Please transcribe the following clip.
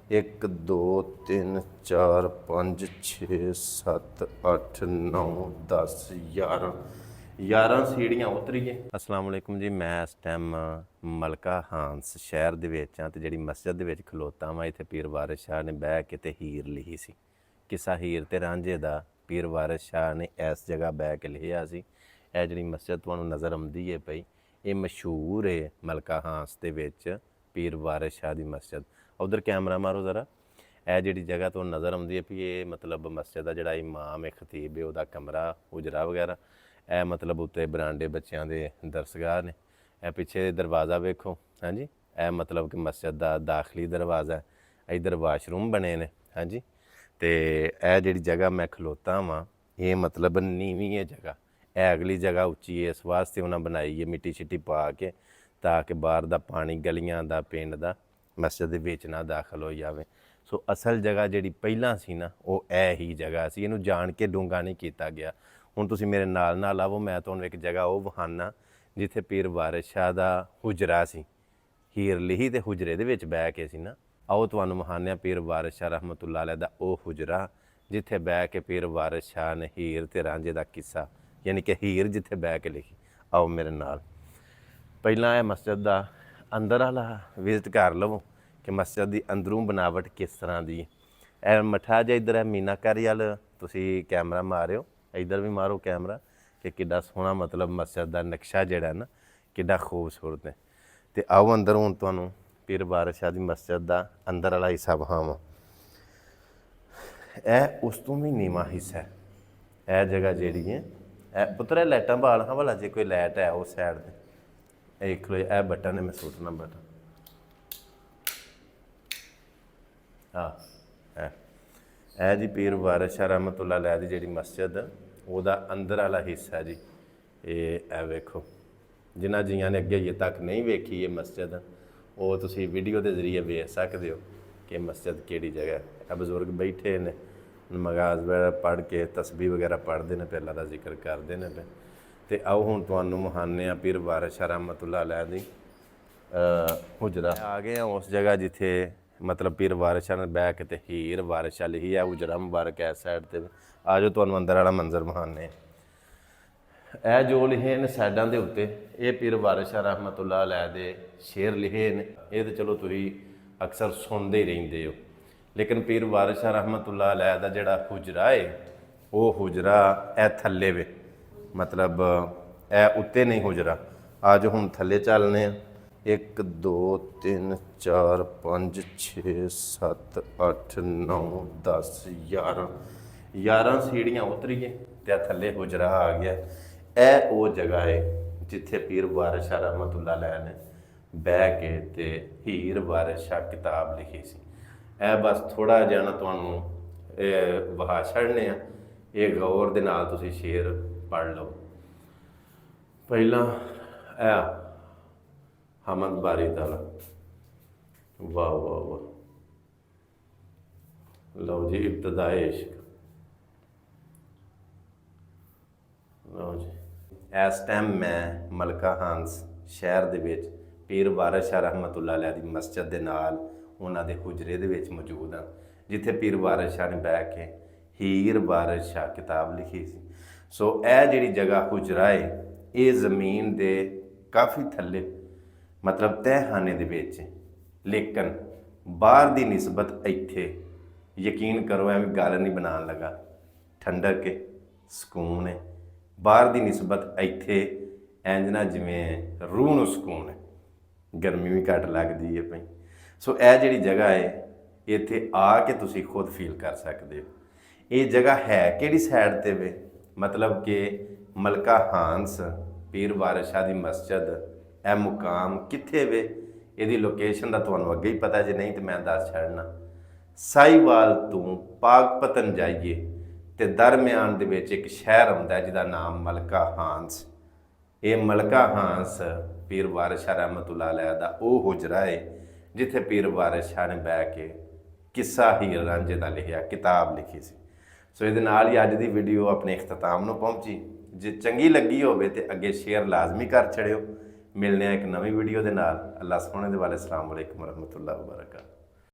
1 2 3 4 5 6 7 8 9 10 11 11 ਸੀੜੀਆਂ ਉਤਰੀਏ। ਅਸਲਾਮ ਵਾਲੇਕੁਮ ਜੀ, ਮੈਂ ਇਸ ਟਾਈਮ ਮਲਕਾ ਹਾਂਸ ਸ਼ਹਿਰ ਦੇ ਵਿੱਚ ਹਾਂ ਤੇ ਜਿਹੜੀ ਮਸਜਿਦ ਦੇ ਵਿੱਚ ਖਲੋਤਾ ਵਾਂ। ਇੱਥੇ ਪੀਰ ਵਾਰਿਸ ਸ਼ਾਹ ਨੇ ਬਹਿ ਕੇ ਤੇ ਹੀਰ ਲਿਖੀ ਸੀ। ਕਿੱਸਾ ਹੀਰ ਤੇ ਰਾਂਝੇ ਦਾ ਪੀਰ ਵਾਰਿਸ ਸ਼ਾਹ ਨੇ ਇਸ ਜਗ੍ਹਾ ਬਹਿ ਕੇ ਲਿਖਿਆ ਸੀ। ਇਹ ਜਿਹੜੀ ਮਸਜਿਦ ਤੁਹਾਨੂੰ ਨਜ਼ਰ ਆਉਂਦੀ ਹੈ ਪਈ, ਇਹ ਮਸ਼ਹੂਰ ਹੈ ਮਲਕਾ ਹਾਂਸ ਦੇ ਵਿੱਚ ਪੀਰ ਵਾਰਿਸ ਸ਼ਾਹ ਦੀ ਮਸਜਿਦ। ਉਧਰ ਕੈਮਰਾ ਮਾਰੋ ਜ਼ਰਾ। ਇਹ ਜਿਹੜੀ ਜਗ੍ਹਾ ਤੁਹਾਨੂੰ ਨਜ਼ਰ ਆਉਂਦੀ ਹੈ ਵੀ ਇਹ ਮਤਲਬ ਮਸਜਿਦ ਦਾ ਜਿਹੜਾ ਇਮਾਮ ਹੈ, ਖਤੀਬ ਹੈ, ਉਹਦਾ ਕਮਰਾ ਹੁਜਰਾ ਵਗੈਰਾ। ਇਹ ਮਤਲਬ ਉੱਤੇ ਬਰਾਂਡੇ ਬੱਚਿਆਂ ਦੇ ਦਰਸਗਾਹ ਨੇ। ਇਹ ਪਿੱਛੇ ਦਰਵਾਜ਼ਾ ਵੇਖੋ, ਹਾਂਜੀ, ਇਹ ਮਤਲਬ ਕਿ ਮਸਜਿਦ ਦਾ ਦਾਖਲੀ ਦਰਵਾਜ਼ਾ। ਇੱਧਰ ਵਾਸ਼ਰੂਮ ਬਣੇ ਨੇ, ਹਾਂਜੀ। ਤੇ ਇਹ ਜਿਹੜੀ ਜਗ੍ਹਾ ਮੈਂ ਖਲੋਤਾ ਵਾਂ, ਇਹ ਮਤਲਬ ਨੀਵੀਂ ਹੈ ਜਗ੍ਹਾ। ਇਹ ਅਗਲੀ ਜਗ੍ਹਾ ਉੱਚੀ ਹੈ, ਇਸ ਵਾਸਤੇ ਉਹਨਾਂ ਬਣਾਈ ਹੈ ਮਿੱਟੀ ਛਿੱਟੀ ਪਾ ਕੇ, ਤਾਂ ਕਿ ਬਾਹਰ ਦਾ ਪਾਣੀ ਗਲੀਆਂ ਦਾ ਪਿੰਡ ਦਾ ਮਸਜਿਦ ਦੇ ਵਿੱਚ ਨਾ ਦਾਖਲ ਹੋ ਜਾਵੇ। ਸੋ ਅਸਲ ਜਗ੍ਹਾ ਜਿਹੜੀ ਪਹਿਲਾਂ ਸੀ ਨਾ, ਉਹ ਇਹ ਹੀ ਜਗ੍ਹਾ ਸੀ। ਇਹਨੂੰ ਜਾਣ ਕੇ ਡੂੰਘਾ ਨਹੀਂ ਕੀਤਾ ਗਿਆ। ਹੁਣ ਤੁਸੀਂ ਮੇਰੇ ਨਾਲ ਨਾਲ ਆਵੋ, ਮੈਂ ਤੁਹਾਨੂੰ ਇੱਕ ਜਗ੍ਹਾ ਉਹ ਵਿਖਾਉਣਾ ਜਿੱਥੇ ਪੀਰ ਵਾਰਿਸ ਸ਼ਾਹ ਦਾ ਹੁਜਰਾ ਸੀ। ਹੀਰ ਲਿਖੀ ਤੇ ਹੁਜਰੇ ਦੇ ਵਿੱਚ ਬਹਿ ਕੇ ਸੀ ਨਾ। ਆਓ ਤੁਹਾਨੂੰ ਵਿਖਾਉਂਦੇ ਹਾਂ ਪੀਰ ਵਾਰਿਸ ਸ਼ਾਹ ਰਹਿਮਤੁল্ਲਾਹ ਅਲੈਹ ਦਾ ਉਹ ਹੁਜਰਾ ਜਿੱਥੇ ਬਹਿ ਕੇ ਪੀਰ ਵਾਰਿਸ ਸ਼ਾਹ ਨੇ ਹੀਰ ਤੇ ਰਾਂਝੇ ਦਾ ਕਿੱਸਾ, ਯਾਨੀ ਕਿ ਹੀਰ ਜਿੱਥੇ ਬਹਿ ਕੇ ਲਿਖੀ। ਆਓ ਮੇਰੇ ਨਾਲ। ਪਹਿਲਾਂ ਇਹ ਮਸਜਿਦ ਦਾ ਅੰਦਰ ਵਾਲਾ ਵਿਜ਼ਿਟ ਕਰ ਲਵੋ ਕਿ ਮਸਜਿਦ ਦੀ ਅੰਦਰੋਂ ਬਣਾਵਟ ਕਿਸ ਤਰ੍ਹਾਂ ਦੀ ਹੈ। ਇਹ ਮੱਠਾ ਜਿਹਾ ਇੱਧਰ ਹੈ ਮੀਨਾਕਾਰੀ ਵੱਲ ਤੁਸੀਂ ਕੈਮਰਾ ਮਾਰਿਓ, ਇੱਧਰ ਵੀ ਮਾਰੋ ਕੈਮਰਾ ਕਿ ਕਿੱਡਾ ਸੋਹਣਾ ਮਤਲਬ ਮਸਜਿਦ ਦਾ ਨਕਸ਼ਾ ਜਿਹੜਾ ਨਾ ਕਿੱਡਾ ਖੂਬਸੂਰਤ ਹੈ। ਤੇ ਆਓ ਅੰਦਰ ਹੁਣ ਤੁਹਾਨੂੰ ਪੀਰ ਵਾਰਿਸ ਸ਼ਾਹ ਦੀ ਮਸਜਿਦ ਦਾ ਅੰਦਰ ਵਾਲਾ ਹਿੱਸਾ ਵਿਖਾਵਾਂ। ਇਹ ਉਸ ਤੋਂ ਵੀ ਨੀਵਾਂ ਹਿੱਸਾ ਹੈ। ਇਹ ਜਗ੍ਹਾ ਜਿਹੜੀ ਹੈ, ਇਹ ਪੁੱਤਰ ਇਹ ਲਾਈਟਾਂ ਬਾਲ ਹਾਂ ਭਲਾ, ਜੇ ਕੋਈ ਲਾਈਟ ਹੈ ਉਸ ਸਾਈਡ 'ਤੇ ਇਹ ਖਲੋ। ਇਹ ਬਟਨ ਹੈ, ਮੈਂ ਸੁੱਟਣਾ ਬਟਨ। ਹਾਂ, ਇਹ ਜੀ ਪੀਰ ਵਾਰਿਸ ਸ਼ਾਹ ਰਹਿਮਤੁল্ਲਾਹ ਅਲੈਹ ਦੀ ਜਿਹੜੀ ਮਸਜਿਦ, ਉਹਦਾ ਅੰਦਰ ਵਾਲਾ ਹਿੱਸਾ ਜੀ। ਇਹ ਵੇਖੋ, ਜਿਨ੍ਹਾਂ ਜੀਆਂ ਨੇ ਅੱਗੇ ਅਜੇ ਤੱਕ ਨਹੀਂ ਵੇਖੀ ਇਹ ਮਸਜਿਦ, ਉਹ ਤੁਸੀਂ ਵੀਡੀਓ ਦੇ ਜ਼ਰੀਏ ਵੇਖ ਸਕਦੇ ਹੋ ਕਿ ਮਸਜਿਦ ਕਿਹੜੀ ਜਗ੍ਹਾ। ਇਹ ਬਜ਼ੁਰਗ ਬੈਠੇ ਨੇ, ਨਮਾਜ਼ ਵਗੈਰਾ ਪੜ੍ਹ ਕੇ ਤਸਬੀਹ ਵਗੈਰਾ ਪੜ੍ਹਦੇ ਨੇ, ਪਹਿਲਾਂ ਦਾ ਜ਼ਿਕਰ ਕਰਦੇ ਨੇ। ਤੇ ਆਓ ਹੁਣ ਤੁਹਾਨੂੰ ਵਿਖਾਉਂਦੇ ਹਾਂ ਪੀਰ ਵਾਰਿਸ ਸ਼ਾਹ ਰਹਿਮਤੁল্ਲਾਹ ਅਲੈਹ ਦੀ ਹੁਜਰਾ। ਆ ਗਏ ਹਾਂ ਉਸ ਜਗ੍ਹਾ ਜਿੱਥੇ ਮਤਲਬ ਪੀਰ ਵਾਰਿਸ ਸ਼ਾਹ ਨੇ ਬਹਿ ਕੇ ਤੇ ਹੀਰ ਵਾਰਿਸ ਸ਼ਾਹ ਲਿਖੀ ਹੈ। ਹੁਜਰਾ ਮੁਬਾਰਕ ਹੈ ਸਾਈਡ 'ਤੇ। ਆ ਜਾਓ ਤੁਹਾਨੂੰ ਅੰਦਰ ਵਾਲਾ ਮੰਜ਼ਰ ਵਿਖਾਉਂਦੇ। ਇਹ ਜੋ ਲਿਖੇ ਨੇ ਸਾਈਡਾਂ ਦੇ ਉੱਤੇ, ਇਹ ਪੀਰ ਵਾਰਿਸ ਸ਼ਾਹ ਰਹਿਮਤੁল্ਲਾਹ ਅਲੈਹ ਦੇ ਸ਼ੇਰ ਲਿਖੇ ਨੇ। ਇਹ ਤਾਂ ਚਲੋ ਤੁਸੀਂ ਅਕਸਰ ਸੁਣਦੇ ਹੀ ਰਹਿੰਦੇ ਹੋ, ਲੇਕਿਨ ਪੀਰ ਵਾਰਿਸ ਸ਼ਾਹ ਰਹਿਮਤੁল্ਲਾਹ ਅਲੈਹ ਦਾ ਜਿਹੜਾ ਹੁਜਰਾ ਹੈ, ਉਹ ਹੁਜਰਾ ਇਹ ਥੱਲੇ ਵੇ, ਮਤਲਬ ਇਹ ਉੱਤੇ ਨਹੀਂ ਹੁਜਰਾ। ਆ ਜਾਓ ਹੁਣ ਥੱਲੇ ਚੱਲਦੇ ਹਾਂ। 1 2 3 4 5 6 7 8 9 10 11 11 ਸੀੜੀਆਂ ਉਤਰੀਏ ਤੇ ਥੱਲੇ ਹੁਜਰਾ ਆ ਗਿਆ। ਇਹ ਉਹ ਜਗ੍ਹਾ ਹੈ ਜਿੱਥੇ ਪੀਰ ਵਾਰਿਸ ਸ਼ਾਹ ਰਹਿਮਤੁল্ਲਾਹ ਅਲੈਹ ਨੇ ਬਹਿ ਕੇ ਤੇ ਹੀਰ ਵਾਰਿਸ ਸ਼ਾਹ ਕਿਤਾਬ ਲਿਖੀ ਸੀ। ਇਹ ਬਸ ਥੋੜ੍ਹਾ ਜਿਹਾ ਨਾ ਤੁਹਾਨੂੰ ਵਹਾ ਛੱਡਨੇ ਆ। ਇਹ ਗੌਰ ਦੇ ਨਾਲ ਤੁਸੀਂ ਸ਼ੇਰ ਪੜ੍ਹ ਲਓ। ਪਹਿਲਾਂ ਇਹ ਹਮਦ ਬਾਰੀ ਤਾਲਾ, ਵਾਹ ਵਾਹ ਵਾਹ। ਲਓ ਜੀ, ਇਬਤਦਾਏ ਇਸ਼ਕ। ਲਓ ਜੀ, ਇਸ ਟਾਈਮ ਮੈਂ ਮਲਕਾ ਹਾਂਸ ਸ਼ਹਿਰ ਦੇ ਵਿੱਚ ਪੀਰ ਵਾਰਿਸ ਸ਼ਾਹ ਰਹਿਮਤੁল্ਲਾਹ ਅਲੈਹ ਦੀ ਮਸਜਿਦ ਦੇ ਨਾਲ ਉਹਨਾਂ ਦੇ ਹੁਜਰੇ ਦੇ ਵਿੱਚ ਮੌਜੂਦ ਹਾਂ, ਜਿੱਥੇ ਪੀਰ ਵਾਰਿਸ ਸ਼ਾਹ ਨੇ ਬਹਿ ਕੇ ਹੀਰ ਵਾਰਿਸ ਸ਼ਾਹ ਕਿਤਾਬ ਲਿਖੀ ਸੀ। ਸੋ ਇਹ ਜਿਹੜੀ ਜਗ੍ਹਾ ਹੁਜਰਾ ਹੈ, ਇਹ ਜ਼ਮੀਨ ਦੇ ਕਾਫੀ ਥੱਲੇ ਮਤਲਬ ਤਹਿਖਾਨੇ ਦੇ ਵਿੱਚ, ਲੇਕਿਨ ਬਾਹਰ ਦੀ ਨਿਸਬਤ ਇੱਥੇ ਯਕੀਨ ਕਰੋ ਐਵੇਂ ਗੱਲ ਨਹੀਂ ਬਣਾਉਣ ਲੱਗਾ, ਠੰਡਕ ਹੈ, ਸਕੂਨ ਹੈ। ਬਾਹਰ ਦੀ ਨਿਸਬਤ ਇੱਥੇ ਇੰਝ ਨਾ ਜਿਵੇਂ ਰੂਹ ਨੂੰ ਸਕੂਨ ਹੈ, ਗਰਮੀ ਵੀ ਘੱਟ ਲੱਗਦੀ ਹੈ ਪਈ। ਸੋ ਇਹ ਜਿਹੜੀ ਜਗ੍ਹਾ ਹੈ, ਇੱਥੇ ਆ ਕੇ ਤੁਸੀਂ ਖੁਦ ਫੀਲ ਕਰ ਸਕਦੇ ਹੋ। ਇਹ ਜਗ੍ਹਾ ਹੈ ਕਿਹੜੀ ਸਾਈਡ 'ਤੇ ਵੇ, ਮਤਲਬ ਕਿ ਮਲਕਾ ਹਾਂਸ ਪੀਰ ਵਾਰਿਸ ਸ਼ਾਹ ਦੀ ਮਸਜਿਦ, ਇਹ ਮੁਕਾਮ ਕਿੱਥੇ ਵੇ, ਇਹਦੀ ਲੋਕੇਸ਼ਨ ਦਾ ਤੁਹਾਨੂੰ ਅੱਗੇ ਹੀ ਪਤਾ, ਜੇ ਨਹੀਂ ਤਾਂ ਮੈਂ ਦੱਸ ਛੱਡਣਾ। ਸਾਹੀਵਾਲ ਤੋਂ ਪਾਕਪਤਨ ਜਾਈਏ ਤੇ ਦਰਮਿਆਨ ਦੇ ਵਿੱਚ ਇੱਕ ਸ਼ਹਿਰ ਆਉਂਦਾ ਜਿਹਦਾ ਨਾਮ ਮਲਕਾ ਹਾਂਸ। ਇਹ ਮਲਕਾ ਹਾਂਸ ਪੀਰ ਵਾਰਿਸ ਸ਼ਾਹ ਰਹਿਮਤੁল্ਲਾਹ ਅਲੈਹ ਦਾ ਉਹ ਹੁਜਰਾ ਹੈ ਜਿੱਥੇ ਪੀਰ ਵਾਰਿਸ ਸ਼ਾਹ ਨੇ ਬਹਿ ਕੇ ਕਿੱਸਾ ਹੀਰ ਰਾਂਝੇ ਦਾ ਲਿਖਿਆ ਕਿਤਾਬ ਲਿਖੀ ਸੀ। ਸੋ ਇਹਦੇ ਨਾਲ ਹੀ ਅੱਜ ਦੀ ਵੀਡੀਓ ਆਪਣੇ ਇਖਤਤਾਮ ਨੂੰ ਪਹੁੰਚੀ। ਜੇ ਚੰਗੀ ਲੱਗੀ ਹੋਵੇ ਤੇ ਅੱਗੇ ਸ਼ੇਅਰ ਲਾਜ਼ਮੀ ਕਰ ਛੜਿਓ। ਮਿਲਨੇ ਆ ਇੱਕ ਨਵੀਂ ਵੀਡੀਓ ਦੇ ਨਾਲ। ਅੱਲਾਹ ਸੋਹਣੇ ਦੇ ਵਾਲੇ। ਅਸਲਾਮ ਵਾਲੇਕੁਮ ਵਰਹਿਮਤੁல்லாਹ ਵਬਰਕਾਤੁਹੂ।